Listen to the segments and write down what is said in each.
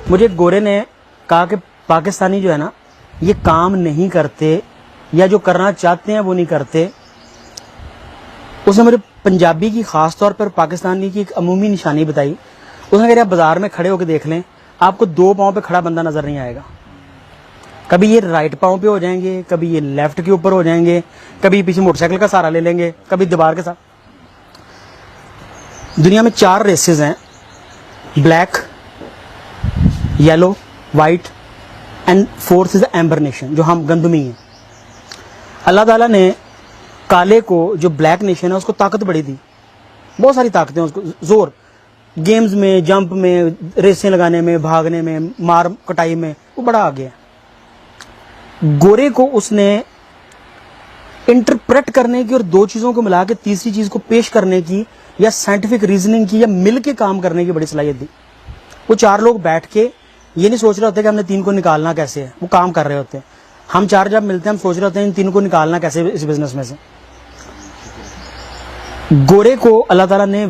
مجھے گورے نے کہا کہ پاکستانی جو ہے نا یہ کام نہیں کرتے یا جو کرنا چاہتے ہیں وہ نہیں کرتے. اس نے مجھے پنجابی کی خاص طور پر پاکستانی کی ایک عمومی نشانی بتائی. اس نے کہا آپ بازار میں کھڑے ہو کے دیکھ لیں, آپ کو 2 پاؤں پہ کھڑا بندہ نظر نہیں آئے گا. کبھی یہ رائٹ پاؤں پہ ہو جائیں گے, کبھی یہ لیفٹ کے اوپر ہو جائیں گے, کبھی پیچھے موٹر سائیکل کا سہارا لے لیں گے, کبھی دیوار کے ساتھ. دنیا میں 4 ریسز ہیں, black, yellow, white and 4th is amber nation, جو ہم گندمی ہیں. اللہ تعالیٰ نے کالے کو, جو بلیک نیشن ہے, اس کو طاقت بڑی دی, بہت ساری طاقتیں اس کو, زور, گیمز میں, جمپ میں, ریسیں لگانے میں, بھاگنے میں, مار کٹائی میں, وہ بڑا آگے ہے. گورے کو اس نے انٹرپریٹ کرنے کی اور 2 چیزوں کو ملا کے تیسری چیز کو پیش کرنے کی, یا سائنٹیفک ریزننگ کی, یا مل کے کام کرنے کی بڑی صلاحیت دی. وہ 4 لوگ بیٹھ کے یہ نہیں سوچ رہے ہوتے کہ ہم نے 3 کو نکالنا کیسے ہے, وہ کام کر رہے ہوتے ہیں. ہم 4 جب ملتے ہیں ہم سوچ رہے ہوتے ہیں ان 3 کو نکالنا کیسے اس بزنس میں سے. گورے کو اللہ تعالیٰ نے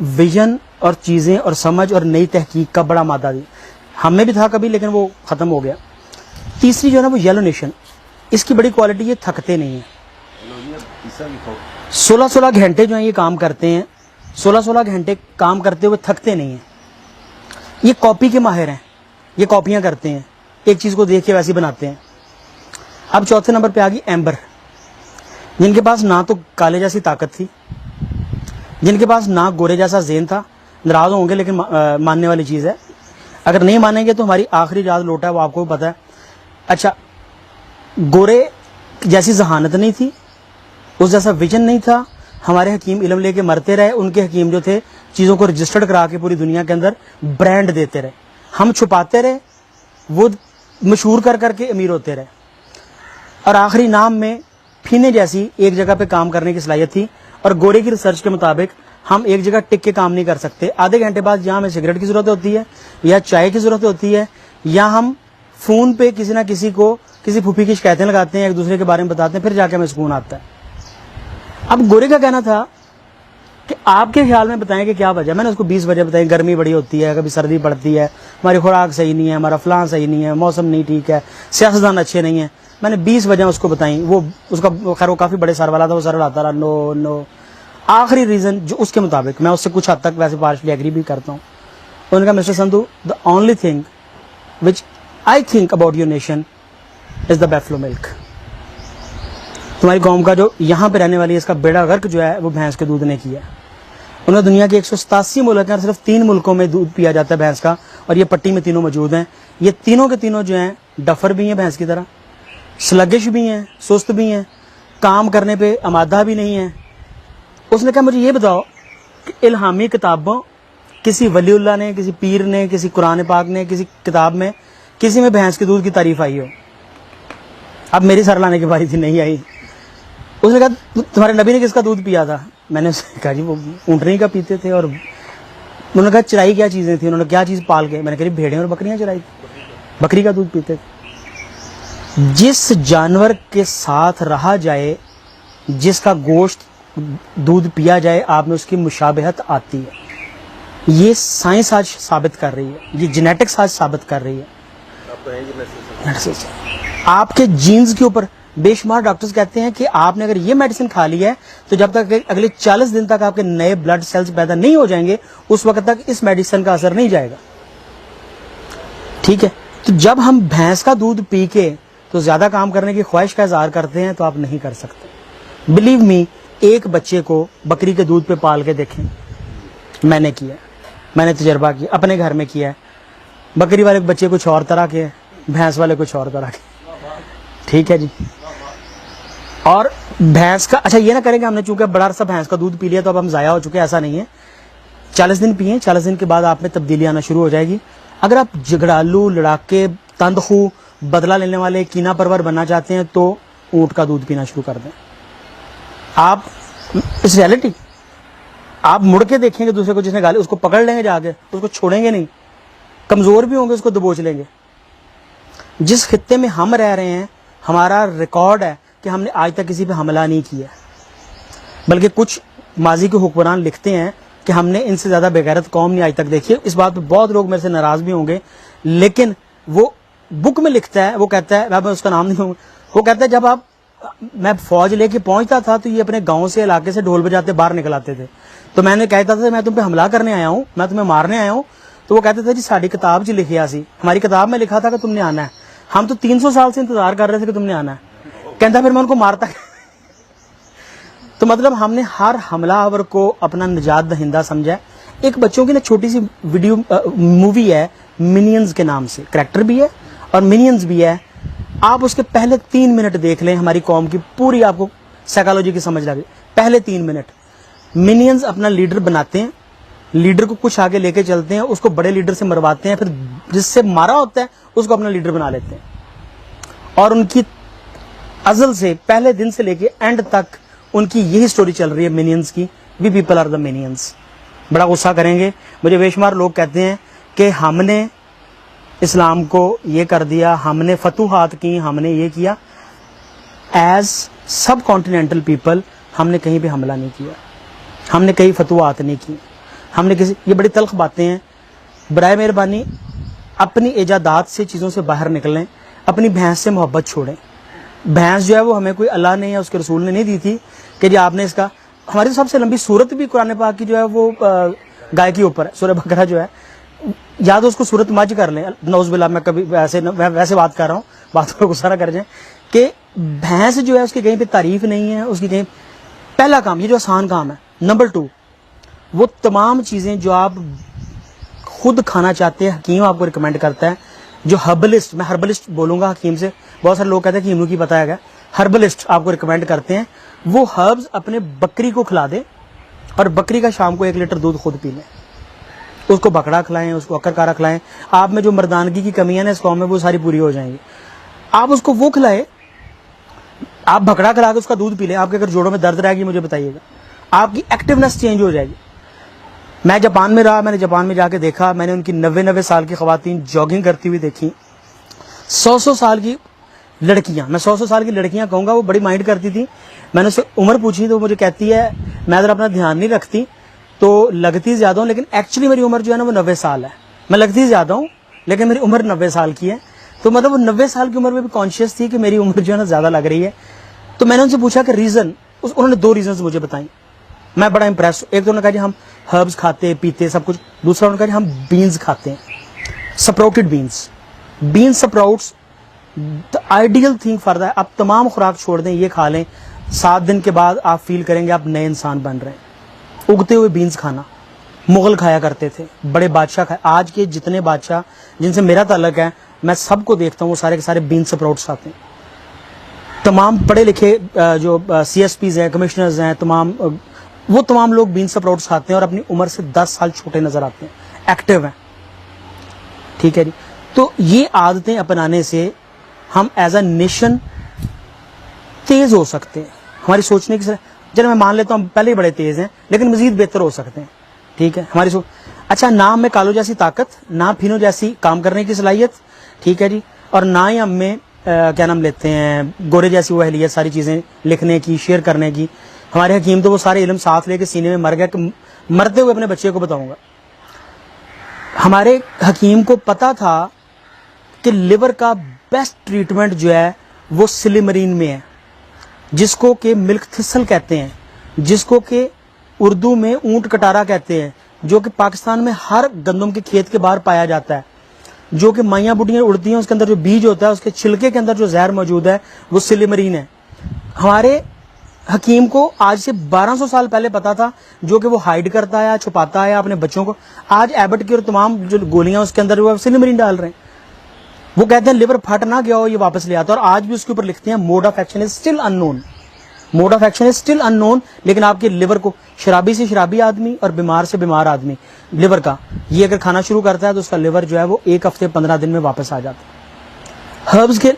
ویژن اور چیزیں اور سمجھ اور نئی تحقیق کا بڑا مادہ دی. ہم میں بھی تھا کبھی, لیکن وہ ختم ہو گیا. تیسری جو ہے نا وہ یلو نیشن, اس کی بڑی کوالٹی, یہ تھکتے نہیں ہیں. 16 گھنٹے جو ہیں یہ کام کرتے ہیں, 16 گھنٹے کام کرتے ہوئے تھکتے نہیں ہیں. یہ کاپی کے ماہر ہیں, یہ کاپیاں کرتے ہیں, ایک چیز کو دیکھ کے ویسے بناتے ہیں. اب چوتھے نمبر پہ آ گئی ایمبر, جن کے پاس نہ تو کالے جیسی طاقت تھی, جن کے پاس نہ گورے جیسا ذہن تھا. ناراض ہوں گے لیکن ماننے والی چیز ہے, اگر نہیں مانیں گے تو ہماری آخری یاد لوٹا ہے, وہ آپ کو بھی پتہ ہے. اچھا, گورے جیسی ذہانت نہیں تھی, اس جیسا ویژن نہیں تھا. ہمارے حکیم علم لے کے مرتے رہے, ان کے حکیم جو تھے چیزوں کو رجسٹرڈ کرا کے پوری دنیا کے اندر برانڈ دیتے رہے. ہم چھپاتے رہے, وہ مشہور کر کر کے امیر ہوتے رہے. اور آخری نام میں پھینے جیسی ایک جگہ پہ کام کرنے کی صلاحیت تھی. اور گورے کی ریسرچ کے مطابق ہم ایک جگہ ٹک کے کام نہیں کر سکتے. آدھے گھنٹے بعد یا ہمیں سگریٹ کی ضرورت ہوتی ہے, یا چائے کی ضرورت ہوتی ہے, یا ہم فون پہ کسی نہ کسی کو کسی پھوپھی کی شکایتیں لگاتے ہیں, ایک دوسرے کے بارے میں بتاتے ہیں, پھر جا کے ہمیں سکون آتا ہے. اب گورے کا کہنا تھا کہ آپ کے خیال میں بتائیں کہ کیا وجہ. میں نے اس کو 20 وجہ بتائی. گرمی بڑی ہوتی ہے, کبھی سردی پڑتی ہے, ہماری خوراک صحیح نہیں ہے, ہمارا فلاں صحیح نہیں ہے, موسم نہیں ٹھیک ہے, سیاستدان اچھے نہیں ہیں. میں نے 20 وجہ اس کو بتائیں. وہ اس کا خیر وہ کافی بڑے سر والا تھا, وہ سر اڑاتا رہا, نو نو. آخری ریزن جو اس کے مطابق, میں اس سے کچھ حد تک ویسے پارشلی ایگری بھی کرتا ہوں, انہوں نے کہا mister Sandhu, the only thing which I think about your nation is the buffalo milk. تمہاری قوم کا جو یہاں پہ رہنے والی ہے, اس کا بیڑا غرق جو ہے وہ بھینس کے دودھ نے کیا. انہوں نے دنیا کے 187 ملک ہیں, صرف 3 ملکوں میں دودھ پیا جاتا ہے بھینس کا, اور یہ پٹی میں تینوں موجود ہیں. یہ تینوں کے تینوں جو ہیں ڈفر بھی ہیں بھینس کی طرح, سلگش بھی ہیں, سست بھی ہیں, کام کرنے پہ آمادہ بھی نہیں ہیں. اس نے کہا مجھے یہ بتاؤ کہ الہامی کتابوں, کسی ولی اللہ نے, کسی پیر نے, کسی قرآن پاک نے, کسی کتاب میں, کسی میں بھینس کے دودھ کی تعریف آئی ہو. اب میری سر لانے کی باری تھی, نہیں آئی. اس نے کہا تمہارے نبی نے کس کا دودھ پیا تھا؟ میں نے کہا جی وہ اونٹنی کا پیتے تھے. اور انہوں نے کہا چرائی کیا چیزیں تھیں؟ انہوں نے کیا چیز پال کے؟ میں نے کہا بھیڑیں اور بکریاں چرائی تھی, بکری کا دودھ پیتے تھے. جس جانور کے ساتھ رہا جائے, جس کا گوشت دودھ پیا جائے, آپ میں اس کی مشابہت آتی ہے. یہ سائنس آج ثابت کر رہی ہے, یہ جینیٹکس آج ثابت کر رہی ہے. آپ کے جینز کے اوپر بے شمار ڈاکٹرز کہتے ہیں کہ آپ نے اگر یہ میڈیسن کھا لی ہے تو جب تک اگلے 40 دن تک آپ کے نئے بلڈ سیلز پیدا نہیں ہو جائیں گے, اس وقت تک اس میڈیسن کا اثر نہیں جائے گا. ٹھیک ہے, تو جب ہم بھینس کا دودھ پی کے تو زیادہ کام کرنے کی خواہش کا اظہار کرتے ہیں تو آپ نہیں کر سکتے. بلیو می, ایک بچے کو بکری کے دودھ پہ پال کے دیکھیں. میں نے کیا, میں نے تجربہ کیا, اپنے گھر میں کیا ہے. بکری والے بچے کچھ اور طرح کے, بھینس والے کچھ اور طرح کے. ٹھیک ہے جی. اور بھینس کا, اچھا یہ نہ کریں کہ ہم نے چونکہ بڑا عرصہ بھینس کا دودھ پی لیا تو اب ہم ضائع ہو چکے, ایسا نہیں ہے. 40 دن پئیں, 40 دن کے بعد آپ میں تبدیلی آنا شروع ہو جائے گی. اگر آپ جھگڑالو, لڑاکے, تندخو, بدلہ لینے والے, کینہ پرور بننا چاہتے ہیں تو اونٹ کا دودھ پینا شروع کر دیں. آپ اس ریالٹی, آپ مڑ کے دیکھیں گے دوسرے کو, جس نے گالی, اس کو پکڑ لیں گے جا کے, اس کو چھوڑیں گے نہیں. کمزور بھی ہوں گے اس کو دبوچ لیں گے. جس خطے میں ہم رہ رہے ہیں, ہمارا ریکارڈ ہے کہ ہم نے آج تک کسی پہ حملہ نہیں کیا, بلکہ کچھ ماضی کے حکمران لکھتے ہیں کہ ہم نے ان سے زیادہ بے غیرت قوم نہیں آج تک دیکھی. اس بات پہ بہت لوگ میرے سے ناراض بھی ہوں گے, لیکن وہ بک میں لکھتا ہے, وہ کہتا ہے, میں اس کا نام نہیں ہوں, وہ کہتا ہے جب میں فوج لے کے پہنچتا تھا تو یہ اپنے گاؤں سے علاقے سے ڈھول بجاتے باہر نکل آتے تھے, تو میں نے کہتا تھا میں تم پہ حملہ کرنے آیا ہوں, میں تمہیں مارنے آیا ہوں, تو وہ کہتے تھے جی ساری کتاب جی لکھیا سی, ہماری کتاب میں لکھا تھا کہ تم نے آنا ہے, ہم تو 300 سال سے انتظار کر رہے تھے کہ تم نے آنا ہے. کہتا پھر میں ان کو مارتا. تو مطلب ہم نے ہر حملہ آور کو اپنا نجات دہندہ سمجھا ہے. ایک بچوں کی نا چھوٹی سی ویڈیو مووی ہے منینز کے نام سے, کریکٹر بھی ہے اور منینز بھی ہے, آپ اس کے پہلے 3 منٹ دیکھ لیں, ہماری قوم کی پوری آپ کو سائیکالوجی کی سمجھ لگے. پہلے 3 منٹ منینز اپنا لیڈر بناتے ہیں, لیڈر کو کچھ آگے لے کے چلتے ہیں, اس کو بڑے لیڈر سے مرواتے ہیں, پھر جس سے مارا ہوتا ہے اس کو اپنا لیڈر بنا لیتے ہیں. اور ان کی ازل سے پہلے دن سے لے کے اینڈ تک ان کی یہی سٹوری چل رہی ہے منینز کی. We people are the minions. بڑا غصہ کریں گے مجھے بے شمار لوگ کہتے ہیں کہ ہم نے اسلام کو یہ کر دیا, ہم نے فتوحات کی, ہم نے یہ کیا. ایز سب کانٹیننٹل پیپل ہم نے کہیں پہ حملہ نہیں کیا, ہم نے کئی فتوحات نہیں کی, ہم نے کسی, یہ بڑی تلخ باتیں ہیں. برائے مہربانی اپنی ایجادات سے چیزوں سے باہر نکلیں, اپنی بھینس سے محبت چھوڑیں. بھینس جو ہے وہ ہمیں کوئی اللہ نے یا اس کے رسول نے نہیں دی تھی کہ جی آپ نے اس کا, ہماری سب سے لمبی سورت بھی قرآن پاک کی جو ہے وہ گائے کے اوپر ہے, سورہ بقرہ جو ہے, یا تو اس کو سورت مجھ کر لیں, نعوذ باللہ میں کبھی ویسے بات کر رہا ہوں, بات کو غصہ نہ کر جائیں, کہ بھینس جو ہے اس کی کہیں پہ تعریف نہیں ہے, اس کی کہیں. پہلا کام یہ جو آسان کام ہے. نمبر 2 وہ تمام چیزیں جو آپ خود کھانا چاہتے ہیں حکیم آپ کو ریکمینڈ کرتا ہے, جو ہربلسٹ, میں ہربلسٹ بولوں گا حکیم سے, بہت سارے لوگ کہتے ہیں کہ ہموں کی پتہ ہے, ہربلسٹ آپ کو ریکمینڈ کرتے ہیں, وہ ہربز اپنے بکری کو کھلا دیں اور بکری کا شام کو 1 لیٹر دودھ خود پی لیں, اس کو بکڑا کھلائیں, اس کو اکر کارا کھلائیں. آپ میں جو مردانگی کی کمیاں نا اس قوم میں وہ ساری پوری ہو جائیں گی. آپ اس کو وہ کھلائیں, آپ بکڑا کھلا کے اس کا دودھ پی لیں, آپ کے اگر جوڑوں میں درد رہے گی مجھے بتائیے گا, آپ کی ایکٹیونیس چینج ہو جائے گی. میں جاپان میں رہا, میں نے جاپان میں جا کے دیکھا, میں نے ان کی 90 سال کی خواتین جاگنگ کرتی ہوئی دیکھی, 100 سال کی لڑکیاں, میں 100 سال کی لڑکیاں کہوں گا, وہ بڑی مائنڈ کرتی تھی. میں نے اس سے عمر پوچھی تو مجھے کہتی ہے میں ذرا اپنا دھیان نہیں رکھتی تو لگتی زیادہ ہوں, لیکن ایکچولی میری عمر جو ہے نا وہ 90 سال ہے. میں لگتی زیادہ ہوں لیکن میری عمر 90 سال کی ہے. تو مطلب وہ 90 سال کی عمر میں بھی کانشیس تھی کہ میری عمر جو ہے نا زیادہ لگ رہی ہے. تو میں نے ان سے پوچھا کہ ریزن, انہوں نے 2 ریزنز مجھے بتائیں. میں بڑا امپریس. ایک تو انہوں نے کہا جی ہم ہربز کھاتے پیتے سب کچھ, دوسرا انہوں نے کہا جی ہم بینز کھاتے ہیں, sprouted beans. Bean sprouts the ideal thing for the, آپ تمام خوراک چھوڑ دیں, یہ کھا لیں, 7 دن کے بعد آپ فیل کریں گے آپ نئے انسان بن رہے ہیں. اگتے ہوئے بینز کھانا, مغل کھایا کرتے تھے, بڑے بادشاہ کھائے. آج کے جتنے بادشاہ جن سے میرا تعلق ہے میں سب کو دیکھتا ہوں وہ سارے کے سارے بین سپراؤٹس کھاتے ہیں. تمام پڑھے لکھے جو CSPs ہیں, کمشنرز ہیں, وہ تمام لوگ بین سپراؤٹس کھاتے ہیں اور اپنی عمر سے 10 سال چھوٹے نظر آتے ہیں, ایکٹیو ہیں. ٹھیک ہے جی. تو یہ عادتیں اپنانے سے ہم ایز اے نیشن تیز ہو سکتے ہیں. ہماری سوچنے کی چلو میں مان لیتا ہوں ہم پہلے ہی بڑے تیز ہیں لیکن مزید بہتر ہو سکتے ہیں. ٹھیک ہے ہماری اچھا, نہ ہم میں کالو جیسی طاقت, نہ پھینو جیسی کام کرنے کی صلاحیت, ٹھیک ہے جی, اور نہ ہی ہم میں کیا نام لیتے ہیں گورے جیسی وہ اہلیت, ساری چیزیں لکھنے کی, شیئر کرنے کی. ہمارے حکیم تو وہ سارے علم ساتھ لے کے سینے میں مر گیا کہ مرتے ہوئے اپنے بچے کو بتاؤں گا. ہمارے حکیم کو پتا تھا کہ لیور کا بیسٹ ٹریٹمنٹ جو ہے وہ سلیمرین میں ہے, جس کو کہ ملک تھسل کہتے ہیں, جس کو کہ اردو میں اونٹ کٹارا کہتے ہیں, جو کہ پاکستان میں ہر گندم کے کھیت کے باہر پایا جاتا ہے, جو کہ مائیاں بڈیاں اڑتی ہیں, اس کے اندر جو بیج ہوتا ہے, اس کے چھلکے کے اندر جو زہر موجود ہے وہ سلیمرین ہے. ہمارے حکیم کو آج سے 1200 سال پہلے پتا تھا, جو کہ وہ ہائیڈ کرتا ہے, چھپاتا ہے اپنے بچوں کو. آج ایبٹ کی اور تمام جو گولیاں اس کے اندر وہ سلیمرین ڈال رہے ہیں. وہ کہتے ہیں لیور پھٹ نہ گیا ہو یہ واپس لے آتا, اور آج بھی اس کے اوپر لکھتے ہیں mode of action is still unknown, mode of action is still unknown. لیکن آپ کے لیور کو, شرابی سے شرابی آدمی اور بیمار سے بیمار آدمی, لیور کا یہ اگر کھانا شروع کرتا ہے تو اس کا لیور جو ہے وہ 1 ہفتے 15 دن میں واپس آ جاتا ہے. ہربز کے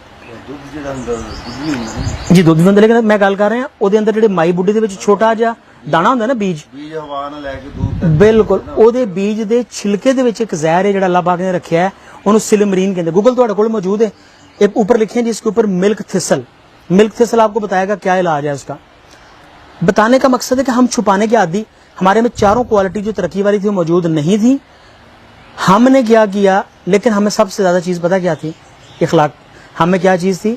جی دودھ بھی ہوتا, لیکن میں گل کر رہا وہ اندر جی مائی بڈی دے چھوٹا جہا دانا ہوتا ہے نا, بیج, بالکل وہ بیج دے چھلکے دے ایک زہر ہے جڑا اللہ پاک نے رکھا ہے, انہوں سلیمرین کہتے ہیں. گوگل تہاڈے کول موجود ہے, ایک اوپر لکھیں جس کے اوپر ملک تھسل. ملک تھسل آپ کو بتائے گا کیا علاج ہے اس کا. بتانے کا مقصد ہے کہ ہم چھپانے کے عادی, ہمارے میں چاروں کوالٹی جو ترقی والی تھی وہ موجود نہیں تھی. ہم نے کیا کیا, لیکن ہمیں سب سے زیادہ چیز پتہ کیا تھی؟ اخلاق. ہمیں کیا چیز تھی؟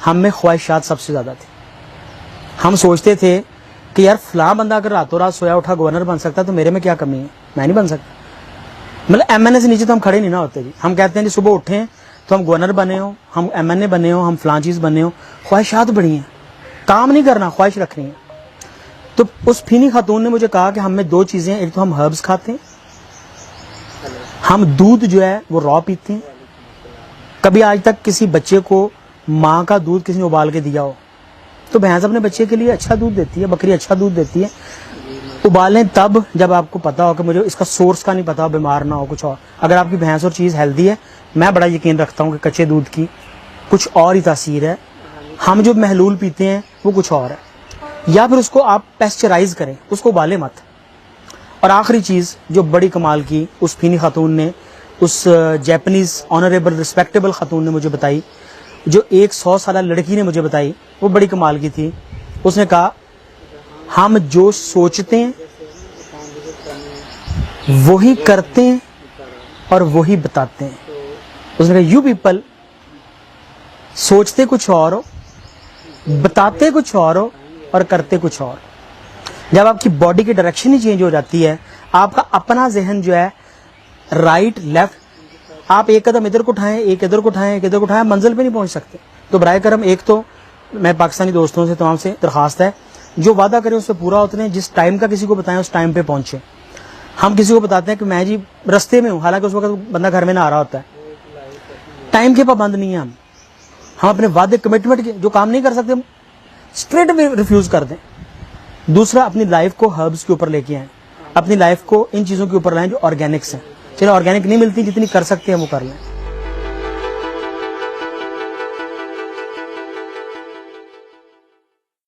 ہم میں خواہشات سب سے زیادہ تھی. ہم سوچتے تھے کہ یار فلاں بندہ اگر راتوں رات سویا اٹھا گورنر بن سکتا تو میرے میں کیا کمی ہے, میں نہیں بن سکتا. مطلب ایم این اے سے نیچے تو ہم کھڑے نہیں نہ ہوتے جی. ہم کہتے ہیں جی صبح اٹھیں تو ہم گورنر بنے ہوں, ہم ایم این اے بنے ہوں, ہم فلاں چیز بنے ہوں. خواہشات بڑی ہیں, کام نہیں کرنا, خواہش رکھنی ہے. تو اس فینی خاتون نے مجھے کہا کہ ہم میں دو چیزیں ہیں, ایک تو ہم ہربس کھاتے ہیں, ہم دودھ جو ہے وہ را پیتے ہیں. کبھی آج تک کسی بچے کو ماں کا دودھ کسی نے ابال کے دیا ہو تو بھینس اپنے بچے کے لیے اچھا دودھ دیتی ہے, بکری اچھا دودھ دیتی ہے. ابالیں تب جب آپ کو پتا ہو کہ مجھے اس کا سورس کا نہیں پتا ہو, بیمار نہ ہو کچھ اور. اگر آپ کی بھینس اور چیز ہیلدی ہے, میں بڑا یقین رکھتا ہوں کہ کچے دودھ کی کچھ اور ہی تاثیر ہے. ہم جو محلول پیتے ہیں وہ کچھ اور ہے. یا پھر اس کو آپ پیسچرائز کریں, اس کو ابالیں مت. اور آخری چیز جو بڑی کمال کی اس فینی خاتون نے, اس جیپنیز آنریبل رسپیکٹیبل خاتون نے مجھے بتائی, جو ایک 100 سالہ لڑکی نے مجھے بتائی, وہ بڑی کمال کی تھی. اس نے کہا ہم جو سوچتے ہیں وہی کرتے ہیں اور وہی بتاتے ہیں. اس نے کہا یو پیپل سوچتے کچھ اور ہو, بتاتے کچھ اور ہو اور کرتے کچھ اور. جب آپ کی باڈی کی ڈائریکشن ہی چینج ہو جاتی ہے, آپ کا اپنا ذہن جو ہے رائٹ لیفٹ, آپ ایک قدم ادھر کو اٹھائیں, ایک ادھر کو اٹھائیں, ایک ادھر کو اٹھائیں, منزل پہ نہیں پہنچ سکتے. تو برائے کرم ایک تو میں پاکستانی دوستوں سے تمام سے درخواست ہے, جو وعدہ کریں اس پہ پورا اتریں. جس ٹائم کا کسی کو بتائیں اس ٹائم پہ پہنچیں. ہم کسی کو بتاتے ہیں کہ میں جی رستے میں ہوں, حالانکہ اس وقت بندہ گھر میں نہ آ رہا ہوتا ہے. ٹائم کے پابند نہیں ہیں ہم اپنے وعدے کمٹمنٹ کے جو کام نہیں کر سکتے ہم اسٹریٹ ریفیوز کر دیں. دوسرا, اپنی لائف کو ہربس کے اوپر لے کے آئیں, اپنی لائف کو ان چیزوں کے اوپر لائیں جو آرگینکس ہیں. چلو آرگینک نہیں ملتی, جتنی کر سکتے ہیں وہ کر لیں.